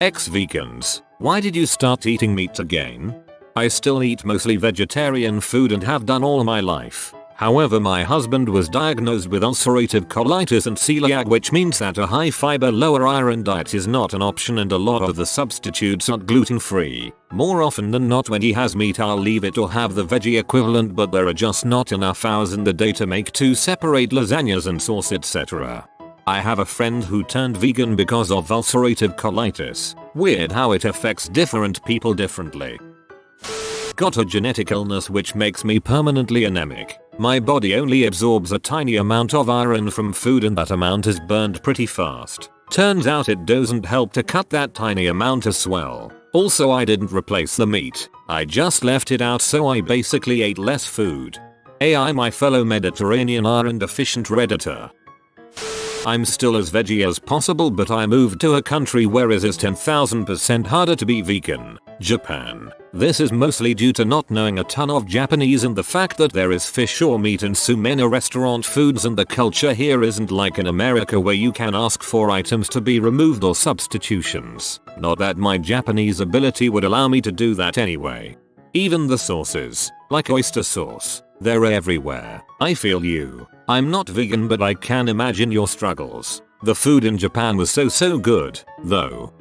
Ex-vegans, why did you start eating meat again? I still eat mostly vegetarian food and have done all my life. However, my husband was diagnosed with ulcerative colitis and celiac, which means that a high fiber lower iron diet is not an option, and a lot of the substitutes are gluten free. More often than not, when he has meat I'll leave it or have the veggie equivalent, but there are just not enough hours in the day to make 2 separate lasagnas and sauce, etc. I have a friend who turned vegan because of ulcerative colitis. Weird how it affects different people differently. Got a genetic illness which makes me permanently anemic. My body only absorbs a tiny amount of iron from food and that amount is burned pretty fast. Turns out it doesn't help to cut that tiny amount as well. Also, I didn't replace the meat. I just left it out, so I basically ate less food. AI, my fellow Mediterranean iron deficient redditor. I'm still as veggie as possible, but I moved to a country where it is 10,000% harder to be vegan, Japan. This is mostly due to not knowing a ton of Japanese and the fact that there is fish or meat in so many restaurant foods, and the culture here isn't like in America where you can ask for items to be removed or substitutions. Not that my Japanese ability would allow me to do that anyway. Even the sauces, like oyster sauce, they're everywhere. I feel you. I'm not vegan, but I can imagine your struggles. The food in Japan was so good, though.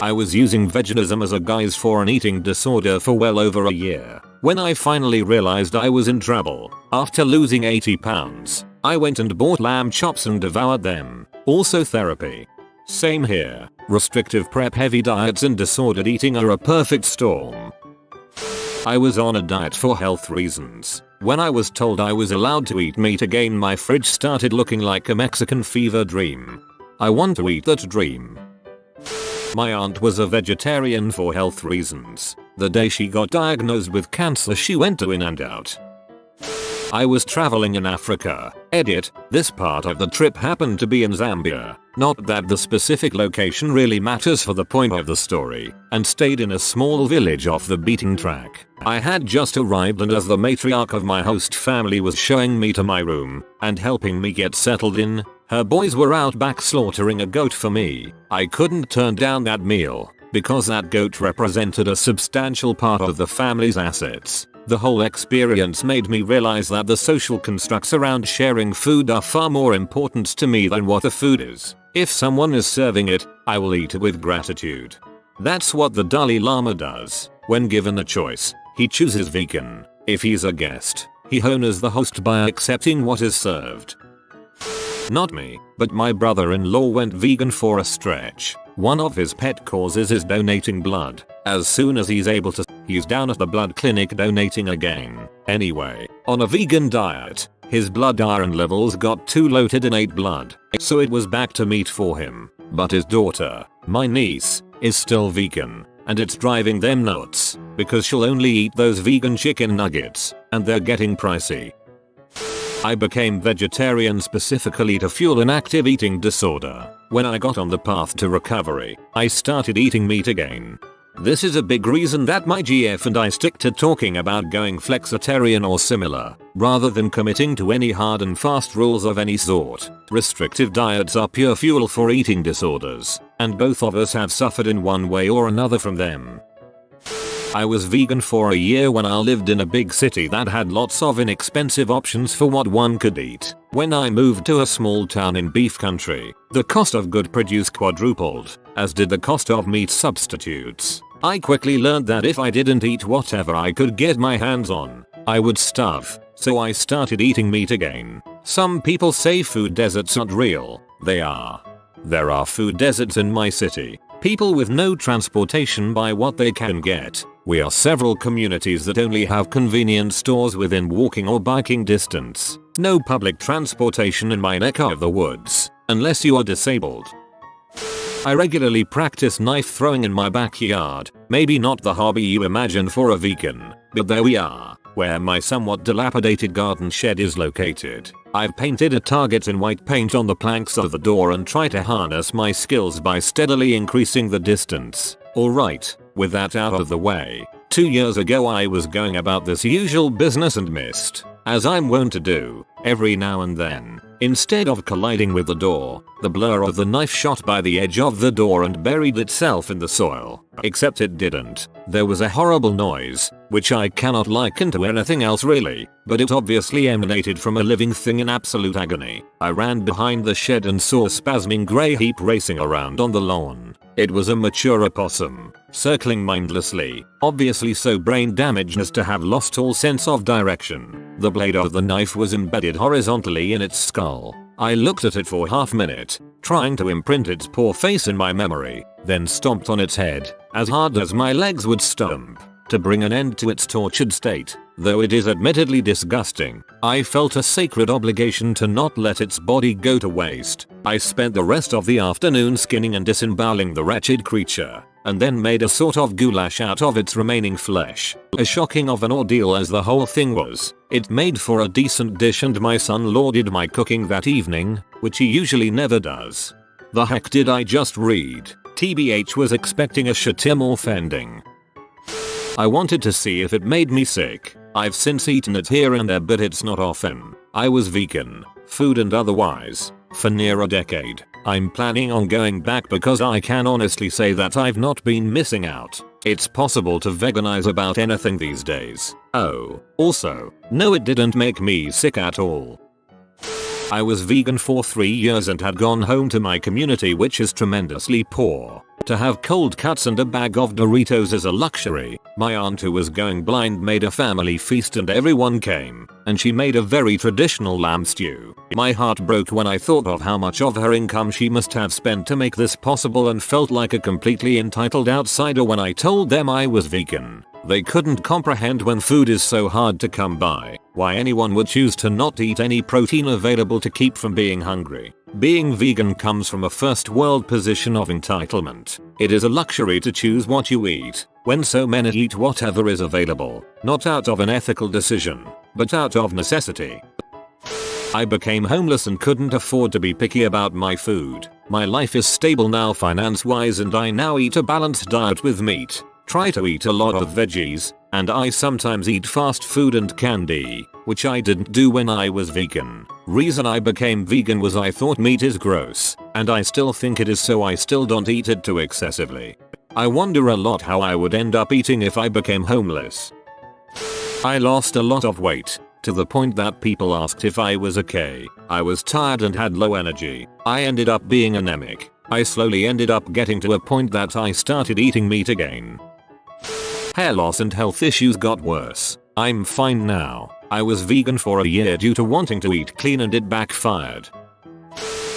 I was using veganism as a guise for an eating disorder for well over a year. When I finally realized I was in trouble, after losing 80 pounds, I went and bought lamb chops and devoured them. Also therapy. Same here. Restrictive prep, heavy diets and disordered eating are a perfect storm. I was on a diet for health reasons. When I was told I was allowed to eat meat again, my fridge started looking like a Mexican fever dream. I want to eat that dream. My aunt was a vegetarian for health reasons. The day she got diagnosed with cancer, she went in and out. I was traveling in Africa. Edit, this part of the trip happened to be in Zambia. Not that the specific location really matters for the point of the story. And stayed in a small village off the beaten track. I had just arrived, and as the matriarch of my host family was showing me to my room and helping me get settled in, her boys were out back slaughtering a goat for me. I couldn't turn down that meal because that goat represented a substantial part of the family's assets. The whole experience made me realize that the social constructs around sharing food are far more important to me than what the food is. If someone is serving it, I will eat it with gratitude. That's what the Dalai Lama does. When given a choice, he chooses vegan. If he's a guest, he honors the host by accepting what is served. Not me, but my brother-in-law went vegan for a stretch. One of his pet causes is donating blood. As soon as he's able to, he's down at the blood clinic donating again. Anyway, on a vegan diet, his blood iron levels got too low to donate blood, so it was back to meat for him. But his daughter, my niece, is still vegan, and it's driving them nuts, because she'll only eat those vegan chicken nuggets, and they're getting pricey. I became vegetarian specifically to fuel an active eating disorder. When I got on the path to recovery, I started eating meat again. This is a big reason that my GF and I stick to talking about going flexitarian or similar, rather than committing to any hard and fast rules of any sort. Restrictive diets are pure fuel for eating disorders, and both of us have suffered in one way or another from them. I was vegan for a year when I lived in a big city that had lots of inexpensive options for what one could eat. When I moved to a small town in beef country, the cost of good produce quadrupled, as did the cost of meat substitutes. I quickly learned that if I didn't eat whatever I could get my hands on, I would starve, so I started eating meat again. Some people say food deserts aren't real. They are. There are food deserts in my city. People with no transportation buy what they can get. We are several communities that only have convenience stores within walking or biking distance. No public transportation in my neck of the woods, unless you are disabled. I regularly practice knife throwing in my backyard. Maybe not the hobby you imagine for a vegan, but there we are, where my somewhat dilapidated garden shed is located. I've painted a target in white paint on the planks of the door and try to harness my skills by steadily increasing the distance. Alright, with that out of the way, 2 years ago I was going about this usual business and missed, as I'm wont to do, every now and then. Instead of colliding with the door, the blur of the knife shot by the edge of the door and buried itself in the soil. Except it didn't. There was a horrible noise, which I cannot liken to anything else really, but it obviously emanated from a living thing in absolute agony. I ran behind the shed and saw a spasming grey heap racing around on the lawn. It was a mature opossum, circling mindlessly, obviously so brain damaged as to have lost all sense of direction. The blade of the knife was embedded horizontally in its skull. I looked at it for half a minute, trying to imprint its poor face in my memory, then stomped on its head, as hard as my legs would stump, to bring an end to its tortured state. Though it is admittedly disgusting, I felt a sacred obligation to not let its body go to waste. I spent the rest of the afternoon skinning and disemboweling the wretched creature, and then made a sort of goulash out of its remaining flesh. As shocking of an ordeal as the whole thing was, it made for a decent dish and my son lauded my cooking that evening, which he usually never does. The heck did I just read? TBH was expecting a shatimorph ending. I wanted to see if it made me sick. I've since eaten it here and there but it's not often. I was vegan, food and otherwise, for near a decade. I'm planning on going back because I can honestly say that I've not been missing out. It's possible to veganize about anything these days. Oh, also, no it didn't make me sick at all. I was vegan for 3 years and had gone home to my community which is tremendously poor. To have cold cuts and a bag of Doritos is a luxury. My aunt who was going blind made a family feast and everyone came, and she made a very traditional lamb stew. My heart broke when I thought of how much of her income she must have spent to make this possible and felt like a completely entitled outsider when I told them I was vegan. They couldn't comprehend when food is so hard to come by, why anyone would choose to not eat any protein available to keep from being hungry. Being vegan comes from a first world position of entitlement. It is a luxury to choose what you eat, when so many eat whatever is available, not out of an ethical decision, but out of necessity. I became homeless and couldn't afford to be picky about my food. My life is stable now finance-wise and I now eat a balanced diet with meat. Try to eat a lot of veggies, and I sometimes eat fast food and candy, which I didn't do when I was vegan. Reason I became vegan was I thought meat is gross, and I still think it is so I still don't eat it too excessively. I wonder a lot how I would end up eating if I became homeless. I lost a lot of weight, to the point that people asked if I was okay. I was tired and had low energy. I ended up being anemic. I slowly ended up getting to a point that I started eating meat again. Hair loss and health issues got worse. I'm fine now. I was vegan for a year due to wanting to eat clean and it backfired.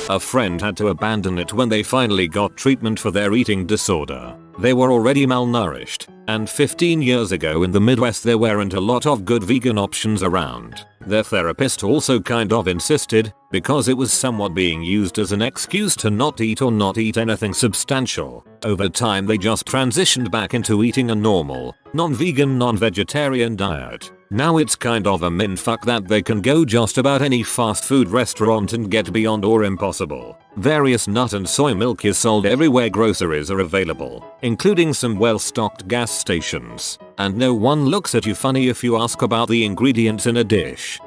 A friend had to abandon it when they finally got treatment for their eating disorder. They were already malnourished, and 15 years ago in the Midwest there weren't a lot of good vegan options around. Their therapist also kind of insisted, because it was somewhat being used as an excuse to not eat or not eat anything substantial. Over time they just transitioned back into eating a normal, non-vegan, non-vegetarian diet. Now it's kind of a mindfuck that they can go just about any fast food restaurant and get Beyond or Impossible. Various nut and soy milk is sold everywhere groceries are available, including some well-stocked gas stations. And no one looks at you funny if you ask about the ingredients in a dish.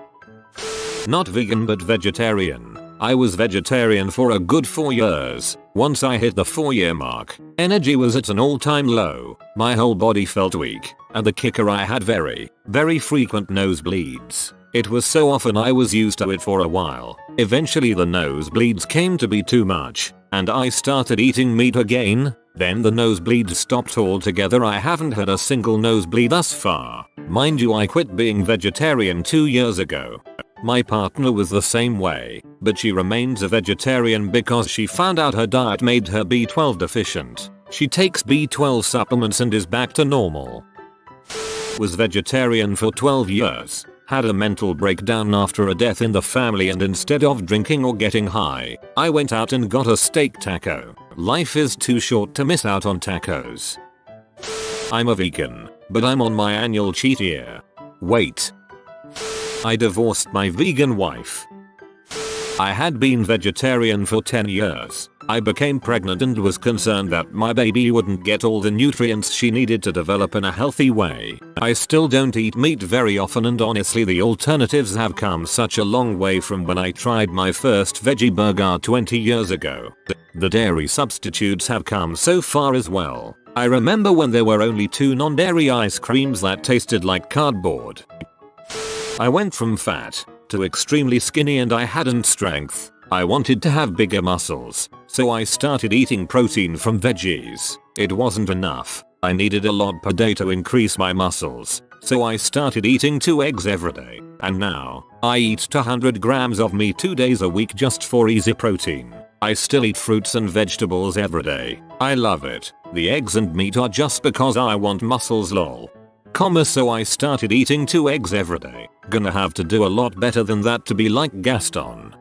Not vegan but vegetarian. I was vegetarian for a good 4 years. Once I hit the 4-year mark, energy was at an all-time low. My whole body felt weak, and the kicker I had very frequent nosebleeds. It was so often I was used to it for a while. Eventually the nosebleeds came to be too much, and I started eating meat again. Then the nosebleeds stopped altogether. I haven't had a single nosebleed thus far. Mind you, I quit being vegetarian 2 years ago. My partner was the same way, but she remains a vegetarian because she found out her diet made her B12 deficient. She takes B12 supplements and is back to normal. Was vegetarian for 12 years. Had a mental breakdown after a death in the family, and instead of drinking or getting high, I went out and got a steak taco. Life is too short to miss out on tacos. I'm a vegan, but I'm on my annual cheat year. Wait. I divorced my vegan wife. I had been vegetarian for 10 years. I became pregnant and was concerned that my baby wouldn't get all the nutrients she needed to develop in a healthy way. I still don't eat meat very often, and honestly the alternatives have come such a long way from when I tried my first veggie burger 20 years ago. The dairy substitutes have come so far as well. I remember when there were only 2 non-dairy ice creams that tasted like cardboard. I went from fat to extremely skinny and I hadn't strength. I wanted to have bigger muscles, so I started eating protein from veggies. It wasn't enough. I needed a lot per day to increase my muscles, so I started eating 2 eggs every day. And now, I eat 200 grams of meat 2 days a week just for easy protein. I still eat fruits and vegetables every day. I love it. The eggs and meat are just because I want muscles lol. So I started eating 2 eggs every day. Gonna have to do a lot better than that to be like Gaston.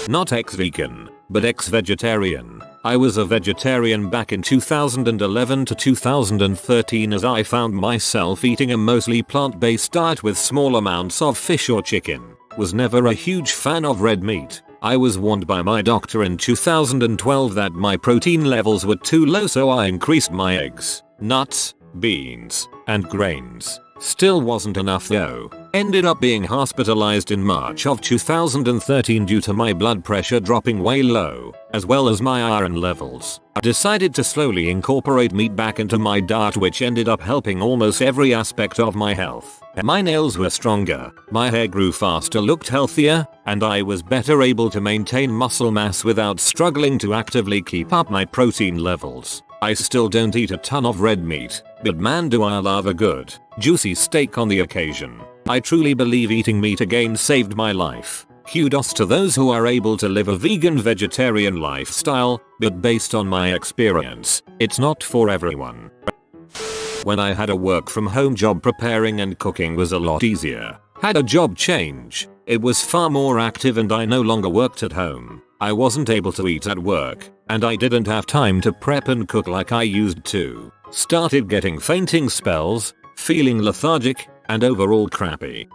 Not ex-vegan, but ex-vegetarian. I was a vegetarian back in 2011 to 2013 as I found myself eating a mostly plant-based diet with small amounts of fish or chicken. Was never a huge fan of red meat. I was warned by my doctor in 2012 that my protein levels were too low, so I increased my eggs, nuts, beans, and grains. Still wasn't enough though. Ended up being hospitalized in March of 2013 due to my blood pressure dropping way low, as well as my iron levels. I decided to slowly incorporate meat back into my diet, which ended up helping almost every aspect of my health. My nails were stronger, my hair grew faster, looked healthier, and I was better able to maintain muscle mass without struggling to actively keep up my protein levels. I still don't eat a ton of red meat, but man do I love a good, juicy steak on the occasion. I truly believe eating meat again saved my life. Kudos to those who are able to live a vegan vegetarian lifestyle, but based on my experience, it's not for everyone. When I had a work from home job, preparing and cooking was a lot easier. Had a job change. It was far more active and I no longer worked at home. I wasn't able to eat at work, and I didn't have time to prep and cook like I used to. Started getting fainting spells, feeling lethargic, and overall crappy.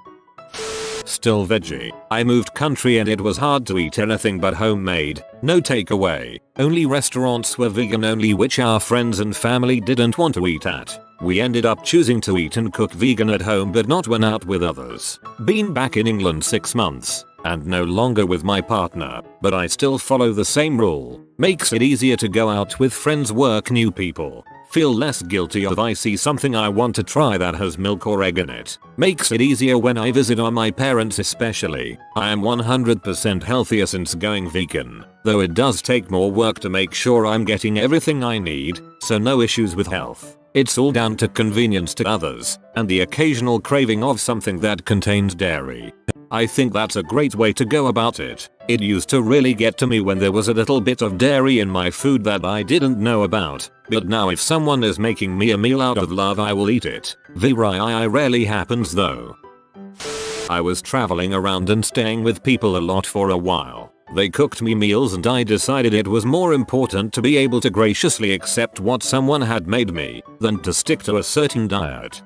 Still veggie. I moved country and it was hard to eat anything but homemade, no takeaway. Only restaurants were vegan only, which our friends and family didn't want to eat at. We ended up choosing to eat and cook vegan at home, but not when out with others. Been back in England 6 months, and no longer with my partner, but I still follow the same rule. Makes it easier to go out with friends, work new people. Feel less guilty if I see something I want to try that has milk or egg in it. Makes it easier when I visit my parents especially. I am 100% healthier since going vegan, though it does take more work to make sure I'm getting everything I need, so no issues with health. It's all down to convenience to others, and the occasional craving of something that contains dairy. I think that's a great way to go about it. It used to really get to me when there was a little bit of dairy in my food that I didn't know about, but now if someone is making me a meal out of love, I will eat it. VEGANS rarely happens though. I was traveling around and staying with people a lot for a while. They cooked me meals and I decided it was more important to be able to graciously accept what someone had made me than to stick to a certain diet.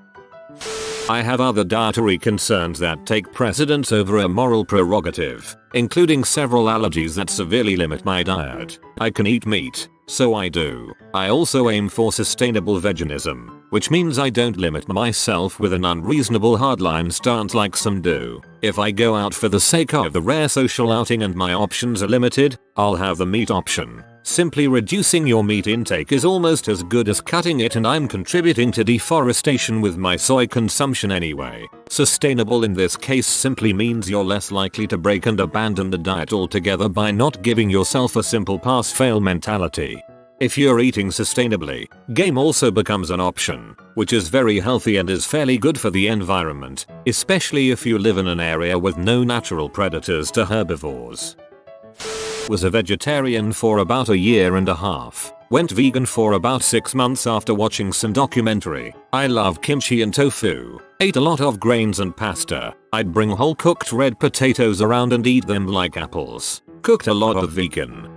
I have other dietary concerns that take precedence over a moral prerogative, including several allergies that severely limit my diet. I can eat meat, so I do. I also aim for sustainable veganism, which means I don't limit myself with an unreasonable hardline stance like some do. If I go out for the sake of the rare social outing and my options are limited, I'll have the meat option. Simply reducing your meat intake is almost as good as cutting it, and I'm contributing to deforestation with my soy consumption anyway. Sustainable in this case simply means you're less likely to break and abandon the diet altogether by not giving yourself a simple pass-fail mentality. If you're eating sustainably, game also becomes an option, which is very healthy and is fairly good for the environment, especially if you live in an area with no natural predators to herbivores. Was a vegetarian for about 1.5 years. Went vegan for about 6 months after watching some documentary. I love kimchi and tofu. Ate a lot of grains and pasta. I'd bring whole cooked red potatoes around and eat them like apples. Cooked a lot of vegan,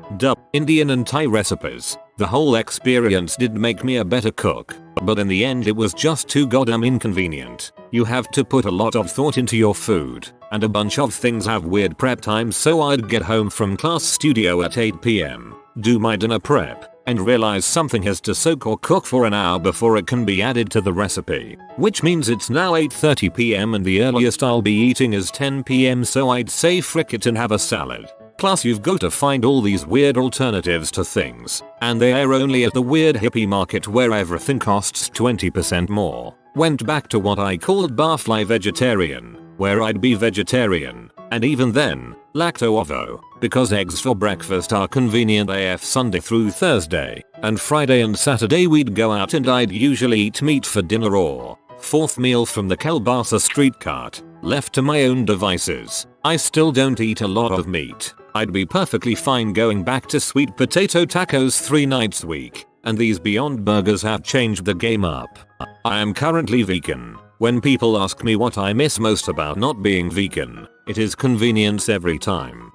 Indian and Thai recipes. The whole experience did make me a better cook, but in the end it was just too goddamn inconvenient. You have to put a lot of thought into your food, and a bunch of things have weird prep times, so I'd get home from class studio at 8 PM. do my dinner prep, and realize something has to soak or cook for an hour before it can be added to the recipe. Which means it's now 8:30 PM and the earliest I'll be eating is 10 PM, so I'd say frick it and have a salad. Plus you've got to find all these weird alternatives to things, and they are only at the weird hippie market where everything costs 20% more. Went back to what I called barfly vegetarian, where I'd be vegetarian, and even then, lacto-ovo, because eggs for breakfast are convenient AF Sunday through Thursday, and Friday and Saturday we'd go out and I'd usually eat meat for dinner or fourth meal from the kielbasa street cart. Left to my own devices, I still don't eat a lot of meat. I'd be perfectly fine going back to sweet potato tacos 3 nights a week, and these Beyond Burgers have changed the game up. I am currently vegan. When people ask me what I miss most about not being vegan, it is convenience every time.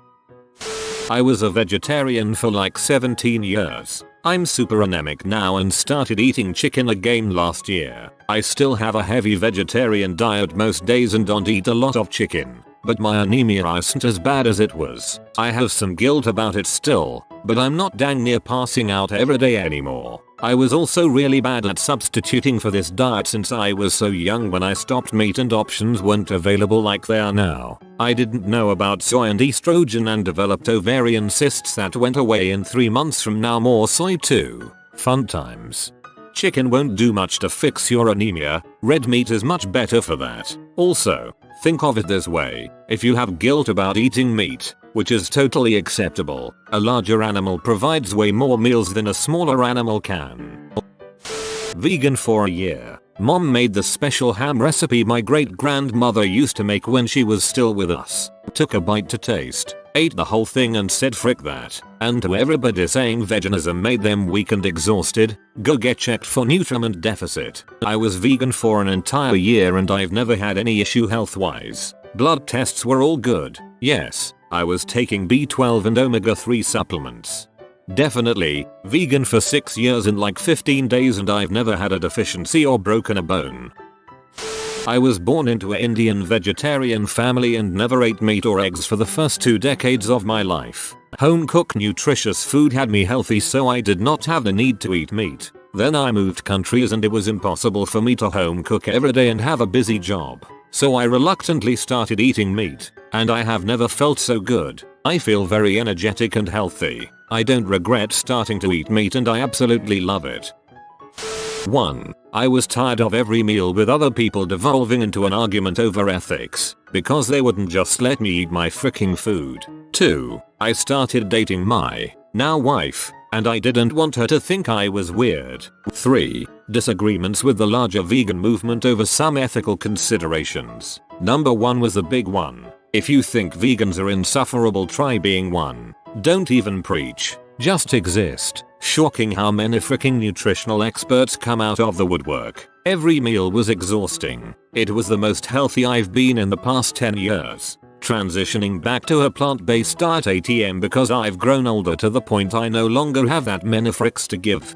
I was a vegetarian for like 17 years. I'm super anemic now and started eating chicken again last year. I still have a heavy vegetarian diet most days and don't eat a lot of chicken, but my anemia isn't as bad as it was. I have some guilt about it still, but I'm not dang near passing out every day anymore. I was also really bad at substituting for this diet since I was so young when I stopped meat and options weren't available like they are now. I didn't know about soy and estrogen and developed ovarian cysts that went away in 3 months from now. More soy too. Fun times. Chicken won't do much to fix your anemia, red meat is much better for that. Also, think of it this way, if you have guilt about eating meat, which is totally acceptable, a larger animal provides way more meals than a smaller animal can. Vegan for a year. Mom made the special ham recipe my great grandmother used to make when she was still with us. Took a bite to taste, ate the whole thing and said frick that. And to everybody saying veganism made them weak and exhausted, go get checked for nutriment deficit. I was vegan for an entire year and I've never had any issue health wise. Blood tests were all good. Yes, I was taking B12 and omega-3 supplements. Definitely, vegan for 6 years and like 15 days and I've never had a deficiency or broken a bone. I was born into an Indian vegetarian family and never ate meat or eggs for the first 2 decades of my life. Home cooked nutritious food had me healthy, so I did not have the need to eat meat. Then I moved countries and it was impossible for me to home cook every day and have a busy job. So I reluctantly started eating meat, and I have never felt so good. I feel very energetic and healthy. I don't regret starting to eat meat and I absolutely love it. 1. I was tired of every meal with other people devolving into an argument over ethics, because they wouldn't just let me eat my freaking food. 2. I started dating my now wife, and I didn't want her to think I was weird. 3. Disagreements with the larger vegan movement over some ethical considerations. Number 1 was a big one. If you think vegans are insufferable, try being one. Don't even preach. Just exist. Shocking how many freaking nutritional experts come out of the woodwork. Every meal was exhausting. It was the most healthy I've been in the past 10 years. Transitioning back to a plant-based diet ATM because I've grown older to the point I no longer have that many fricks to give.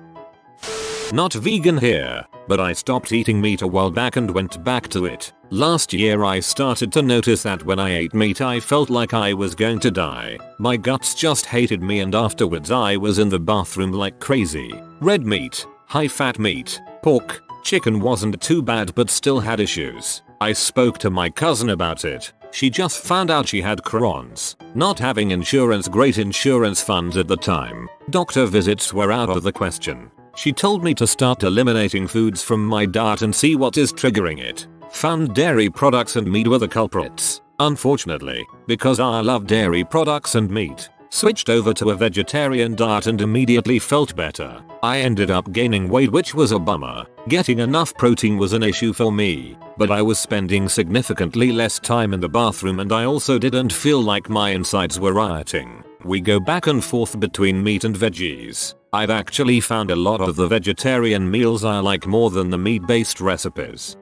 Not vegan here, but I stopped eating meat a while back and went back to it. Last year I started to notice that when I ate meat I felt like I was going to die. My guts just hated me and afterwards I was in the bathroom like crazy. Red meat, high-fat meat, pork, chicken wasn't too bad but still had issues. I spoke to my cousin about it. She just found out she had Crohn's. Not having insurance, great insurance funds at the time. Doctor visits were out of the question. She told me to start eliminating foods from my diet and see what is triggering it. Found dairy products and meat were the culprits. Unfortunately, because I love dairy products and meat, switched over to a vegetarian diet and immediately felt better. I ended up gaining weight, which was a bummer. Getting enough protein was an issue for me, but I was spending significantly less time in the bathroom and I also didn't feel like my insides were rioting. We go back and forth between meat and veggies. I've actually found a lot of the vegetarian meals I like more than the meat-based recipes.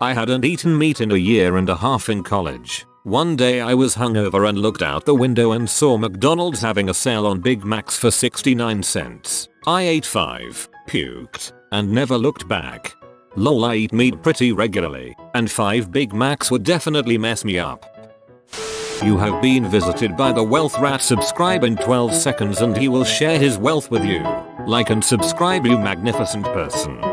I hadn't eaten meat in a year and a half in college. One day I was hungover and looked out the window and saw McDonald's having a sale on Big Macs for 69 cents. I ate 5, puked, and never looked back. Lol, I eat meat pretty regularly, and 5 Big Macs would definitely mess me up. If you have been visited by the wealth rat, subscribe in 12 seconds and he will share his wealth with you. Like and subscribe, you magnificent person.